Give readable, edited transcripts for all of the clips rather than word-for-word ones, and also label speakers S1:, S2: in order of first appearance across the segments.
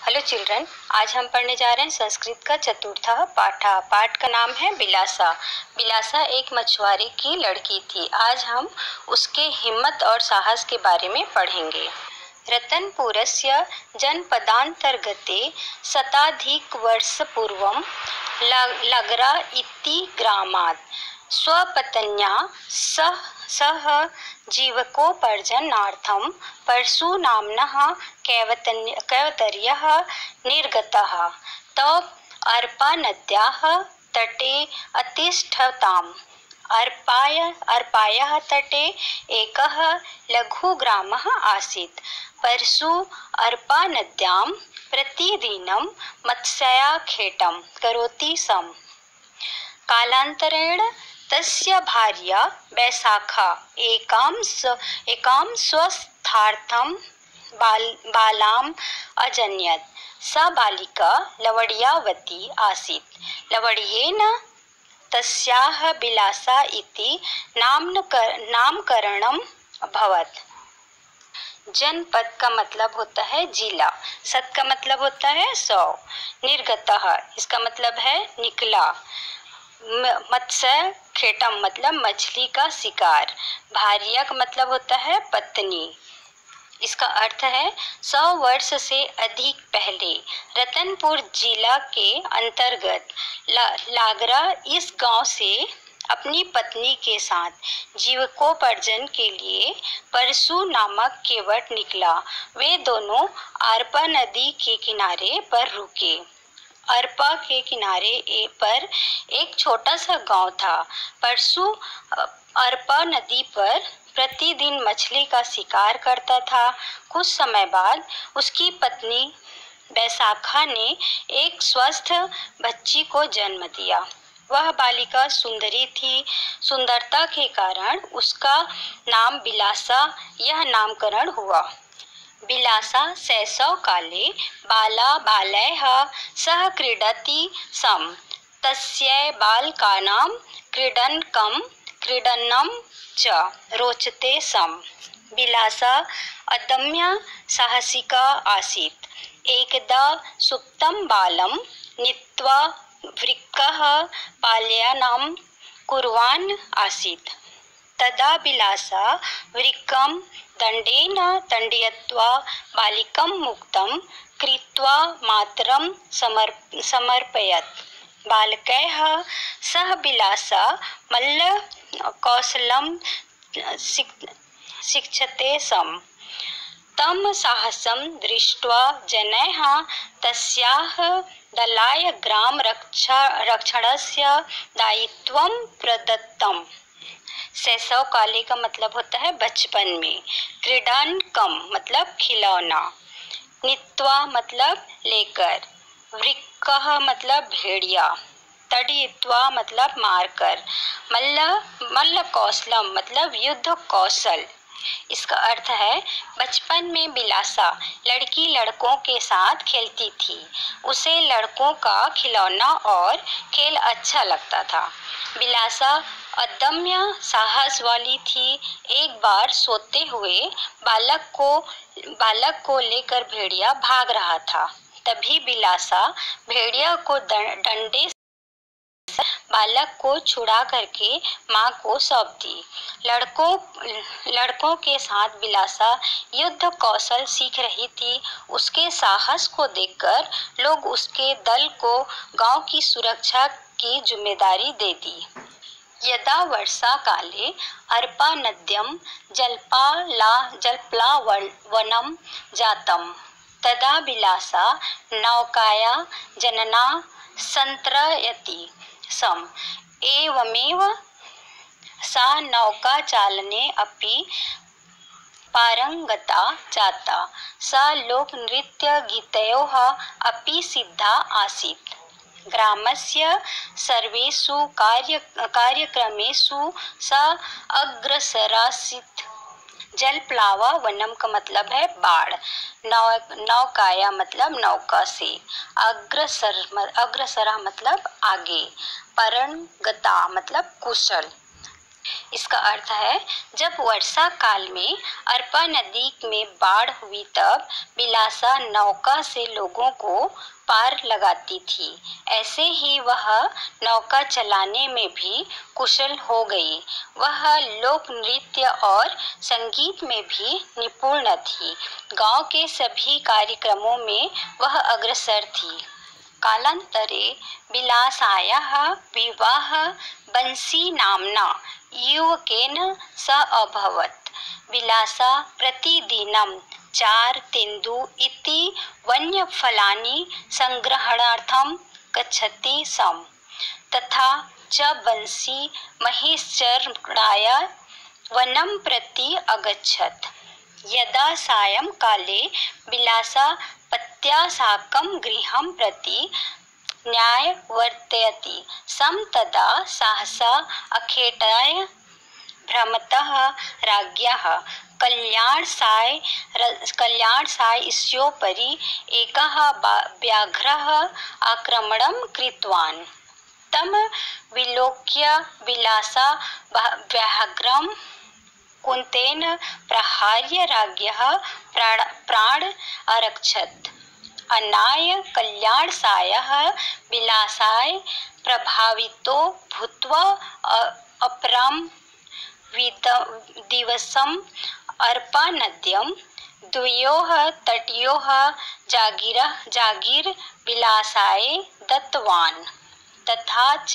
S1: Hello children, आज हम पढ़ने जा रहे हैं संस्कृत का चतुर्थ पाठ का नाम है बिलासा। बिलासा एक मछुआरे की लड़की थी। आज हम उसके हिम्मत और साहस के बारे में पढ़ेंगे। रतनपुरस्य जनपदान्तर्गते शताधिकवर्षपूर्वं लगरा इति ग्रामात् स्वपत्न्या सह जीवकोपार्जनार्थं परशुनाम्नः कैवतर्यः निर्गतः। तौ अर्पानद्याः तटे अतिष्ठताम्। अर्पायाः तटे एकः लघुग्रामः आसीत्। परशु अर्पानद्यां प्रतिदिनं मत्स्याखेटं करोति स्म। कालान्तरेण तस्य भार्या वैशाखा एकां स्वस्थार्थं बालाम् अजनयत्। सा बालिका लवड्यावती आसीत्। लवड्येन तस्याः बिलासा इति नामकरणम् अभवत्। जनपद का मतलब होता है जिला, सत का मतलब होता है 100, निर्गतः इसका मतलब है निकला, मत्स्य खेटम मतलब मछली का शिकार, भार्या का मतलब होता है पत्नी। इसका अर्थ है 100 वर्ष से अधिक पहले रतनपुर जिला के अंतर्गत लागरा इस गांव से अपनी पत्नी के साथ जीविकोपार्जन के लिए परशु नामक केवट निकला। वे दोनों अर्पा नदी के किनारे पर रुके। अर्पा के किनारे पर एक छोटा सा गांव था। परशु अर्पा नदी पर प्रतिदिन मछली का शिकार करता था। कुछ समय बाद उसकी पत्नी वैशाखा ने एक स्वस्थ बच्ची को जन्म दिया। वह बालिका सुंदरी थी। सुंदरता के कारण उसका नाम बिलासा यह नामकरण हुआ। बिलासा शैशव काले बालैः सह क्रीडति स्म। तस्यै बालकानां क्रीडनं च रोचते स्म। बिलासा अदम्य साहसिका आसीत्। एकदा सुप्तं बालं नीत्वा वृक्कः पालनं कुर्वान् आसीत्। तदा बिलासा वृक्कं दण्डेन दण्डयित्वा बालिकं मुक्तं कृत्वा मातरं समर्पयत्। बालकैः सह बिलासा मल्लकौशलं शिक्षते स्म। तं साहसं दृष्ट्वा जनैः तस्याः दलाय ग्राम रक्षणस्य दायित्वं प्रदत्तम्। शैशव काले का मतलब होता है बचपन में। क्रीडनकम मतलब खिलौना। नीत्वा मतलब लेकर। वृक्कः मतलब भेड़िया। तड़यित्वा मतलब मारकर। मल्ल कौशलम मतलब युद्ध कौशल। इसका अर्थ है बचपन में बिलासा लड़की लड़कों के साथ खेलती थी। उसे लड़कों का खिलौना और खेल अच्छा लगता था। बिलासा अदम्य साहस वाली थी। एक बार सोते हुए बालक को लेकर भेड़िया भाग रहा था। तभी बिलासा भेड़िया को डंडे से बालक को छुड़ा करके माँ को सौंप दी। लड़कों के साथ बिलासा युद्ध कौशल सीख रही थी। उसके साहस को देखकर लोग उसके दल को गांव की सुरक्षा की जिम्मेदारी दे दी। यदा वर्षा काले अर्पा नद्यं जलप्लावनं जातं तदा बिलासा नौकाया जनना सन्त्रयति स्म। एवमेव सा नौकाचालने अपि पारंगता जाता। सा लोकनृत्यगीतयोः अपि सिद्धा आसीत्। ग्रामस्य सर्वेषु कार्यक्रमेषु सा अग्रसरासीत्। जलप्लावा वनम का मतलब है बाढ़। नौकाया मतलब नौका से। अग्रसरा मतलब आगे। परंगता मतलब कुशल। इसका अर्थ है जब वर्षा काल में अरपा नदी में बाढ़ हुई तब बिलासा नौका से लोगों को पार लगाती थी। ऐसे ही वह नौका चलाने में भी कुशल हो गई। वह लोक नृत्य और संगीत में भी निपुण थी। गांव के सभी कार्यक्रमों में वह अग्रसर थी। कालांतरे विलासायाः विवाह बंसी नाम्ना युवकेन सह अभवत्। विलासा प्रतिदिनं 4 तेन्दु इति वन्यफलानि संग्रहणार्थं गच्छति स्म। तथा च बंसी महिश्चराय वनं प्रति अगच्छत्। यदा सायंकाले विलासा पत्या साकं गृहं प्रति न्यायवर्तयति स्म तदा सहसा अखेटाय भ्रमतः राज्ञः कल्याणसायस्योपरि एकः व्याघ्रः आक्रमणं कृतवान्। तं विलोक्य विलासा व्याघ्रं कुन्तेन प्रहार्य राज्ञः प्राण अरक्षत्। अनाय कल्याणसायः विलासाय प्रभावितो भूत्वा अपरं दिवसम् अर्पानद्यां द्वयोः तटयोः जागीर विलासाय दत्तवान्। तथा च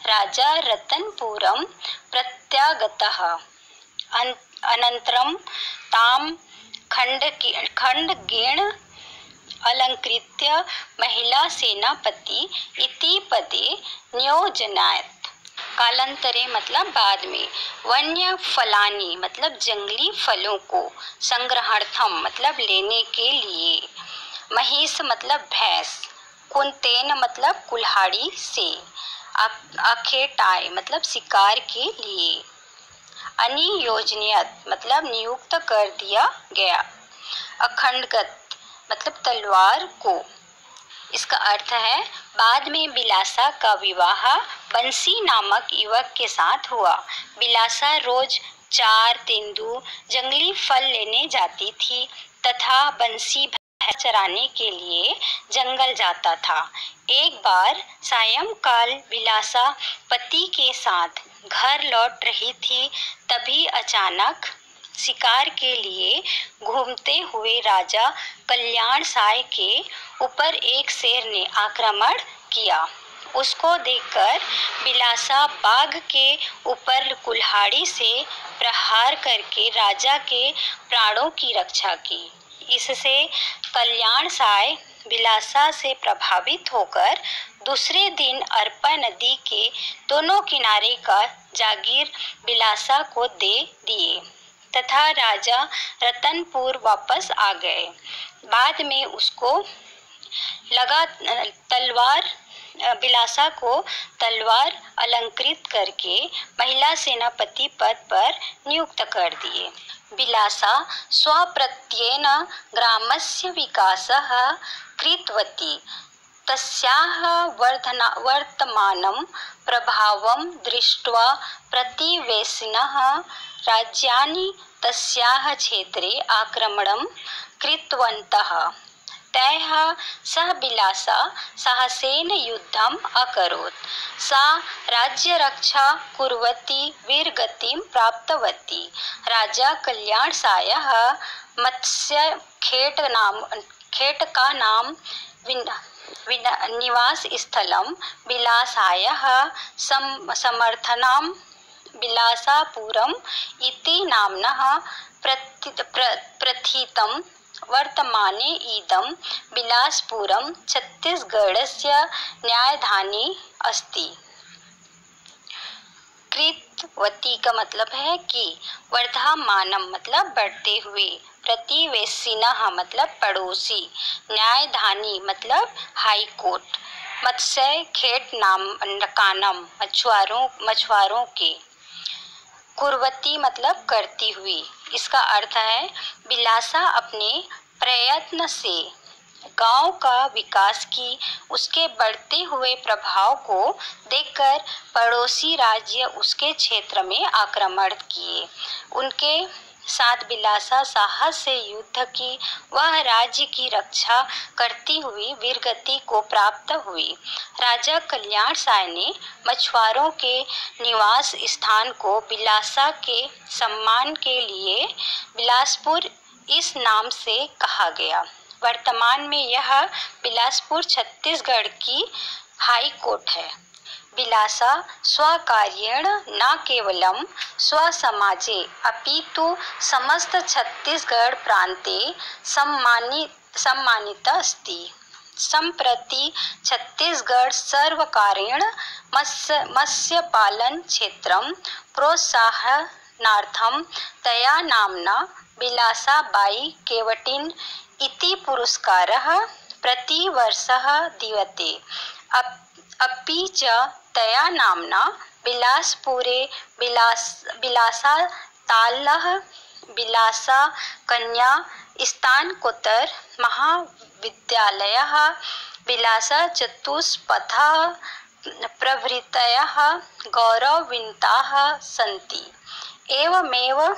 S1: राजा रतनपुरं प्रत्यागतः। अनन्तरं तां खड्गेन अलंकृत्य महिला सेनापति इति पदे नियोजनात्। कालांतरे मतलब बाद में, वन्य फलानी मतलब जंगली फलों को, संग्रहार्थम मतलब लेने के लिए, महिष मतलब भैंस, कुंतेन मतलब कुल्हाड़ी से, अखेटाय मतलब शिकार के लिए, अनियोजनियत मतलब नियुक्त कर दिया गया, अखंडगत मतलब तलवार को। इसका अर्थ है बाद में बिलासा का विवाह बंसी नामक युवक के साथ हुआ। बिलासा रोज 4 तेंदु जंगली फल लेने जाती थी तथा बंसी भैंस चराने के लिए जंगल जाता था। एक बार सायंकाल बिलासा पति के साथ घर लौट रही थी, तभी अचानक शिकार के लिए घूमते हुए राजा कल्याण साय के ऊपर एक शेर ने आक्रमण किया। उसको देखकर बिलासा बाघ के ऊपर कुल्हाड़ी से प्रहार करके राजा के प्राणों की रक्षा की। इससे कल्याण साय बिलासा से प्रभावित होकर दूसरे दिन अरपा नदी के दोनों किनारे का जागीर बिलासा को दे दिए तथा राजा रतनपुर वापस आ गए। बाद में उसको बिलासा को तलवार अलंकृत करके महिला सेनापति पद पर नियुक्त कर दिए। बिलासा स्वप्रत्ययेन ग्रामस्य विकासः कृतवती। तस्याः वर्तमानं प्रभावं दृष्ट्वा प्रतिवेशिनः राज्यानि तस्याः क्षेत्रे आक्रमणं कृतवन्तः। तैः सह बिलासा साहसेन युद्धम् अकरोत्। सा राज्यरक्षा कुर्वती वीरगतिं प्राप्तवती। राजा कल्याण सायः मत्स्य खेटकानां निवास स्थलं बिलासायाः समर्थनां बिलासापुरम् इति नाम्नः प्रथितं। वर्तमाने इदं बिलासपुरं छत्तीसगढ़स्य न्यायधानी अस्ति। कृतवती का मतलब है कि, वर्धमानम मतलब बढ़ते हुए, प्रतिवेशिनः मतलब पड़ोसी, न्यायधानी मतलब हाई कोर्ट, मत्स्य खेट कानम मछुआरों के, कुर्वती मतलब करती हुई। इसका अर्थ है बिलासा अपने प्रयत्न से गांव का विकास की उसके बढ़ते हुए प्रभाव को देखकर पड़ोसी राज्य उसके क्षेत्र में आक्रमण किए। उनके साथ बिलासा साहस से युद्ध की वह राज्य की रक्षा करती हुई वीरगति को प्राप्त हुई। राजा कल्याण साय ने मछुआरों के निवास स्थान को बिलासा के सम्मान के लिए बिलासपुर इस नाम से कहा गया। वर्तमान में यह बिलासपुर छत्तीसगढ़ की हाई कोर्ट है। बिलासा स्वकार्येण न केवलं स्वसमाजे अपितु समस्त छत्तीसगढ़ प्रान्ते सम्मानितः अस्ति। सम्प्रति छत्तीसगढ़ सर्वकारेण मत्स्यपालन क्षेत्रं प्रोत्साहनार्थं तया नाम्ना बिलासा बाई केवटिन इति पुरस्कारः प्रतिवर्षः दीयते। अपि च तया नाम्ना बिलासपुरे बिलासा तालः बिलासा कन्या स्नातकोत्तर महाविद्यालयः बिलासा चतुष्पथः प्रभृतयः गौरवान्विताः सन्ति। एवमेव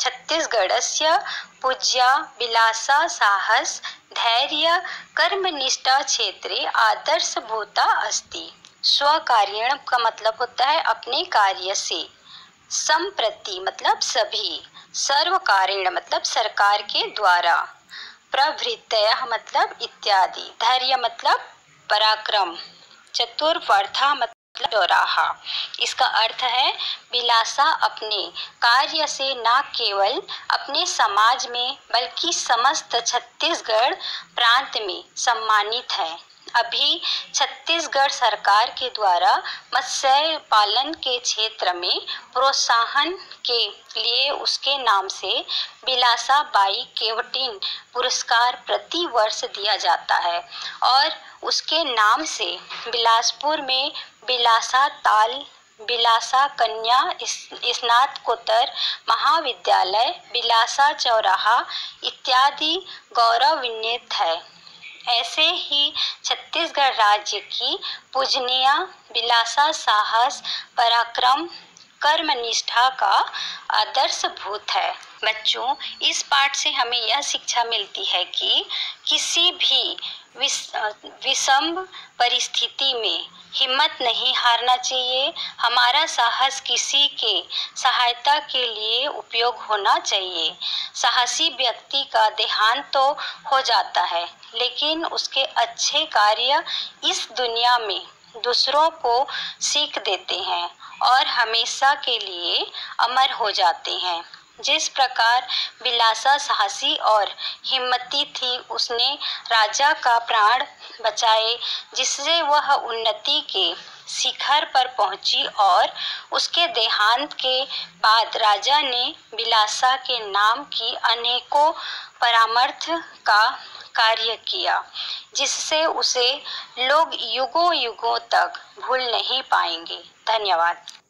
S1: छत्तीसगढ़स्य पूज्या बिलासा साहस धैर्य कर्मनिष्ठा क्षेत्रे आदर्शभूता अस्ति। स्वकार्येण का मतलब होता है अपने कार्य से, संप्रति मतलब सभी, सर्वकारेण मतलब सरकार के द्वारा, प्रभृतयः मतलब इत्यादि, धैर्य मतलब पराक्रम, चतुर्वर्था मतलब चौराहा। इसका अर्थ है बिलासा अपने कार्य से न केवल अपने समाज में बल्कि समस्त छत्तीसगढ़ प्रांत में सम्मानित है। अभी छत्तीसगढ़ सरकार के द्वारा मत्स्य पालन के क्षेत्र में प्रोत्साहन के लिए उसके नाम से बिलासा बाई केवटिन पुरस्कार प्रति वर्ष दिया जाता है और उसके नाम से बिलासपुर में बिलासा ताल, बिलासा कन्या स्नातकोत्तर महाविद्यालय, बिलासा चौराहा इत्यादि गौरवान्वित है। ऐसे ही छत्तीसगढ़ राज्य की पूजनीय बिलासा साहस पराक्रम कर्मनिष्ठा का आदर्शभूत है। बच्चों, इस पाठ से हमें यह शिक्षा मिलती है कि किसी भी विषम परिस्थिति में हिम्मत नहीं हारना चाहिए। हमारा साहस किसी के सहायता के लिए उपयोग होना चाहिए। साहसी व्यक्ति का देहांत तो हो जाता है, लेकिन उसके अच्छे कार्य इस दुनिया में दूसरों को सीख देते हैं और हमेशा के लिए अमर हो जाते हैं। जिस प्रकार बिलासा साहसी और हिम्मती थी, उसने राजा का प्राण बचाए, जिससे वह उन्नति के शिखर पर पहुंची और उसके देहांत के बाद राजा ने बिलासा के नाम की अनेकों परामर्श का कार्य किया, जिससे उसे लोग युगों युगों तक भूल नहीं पाएंगे। धन्यवाद।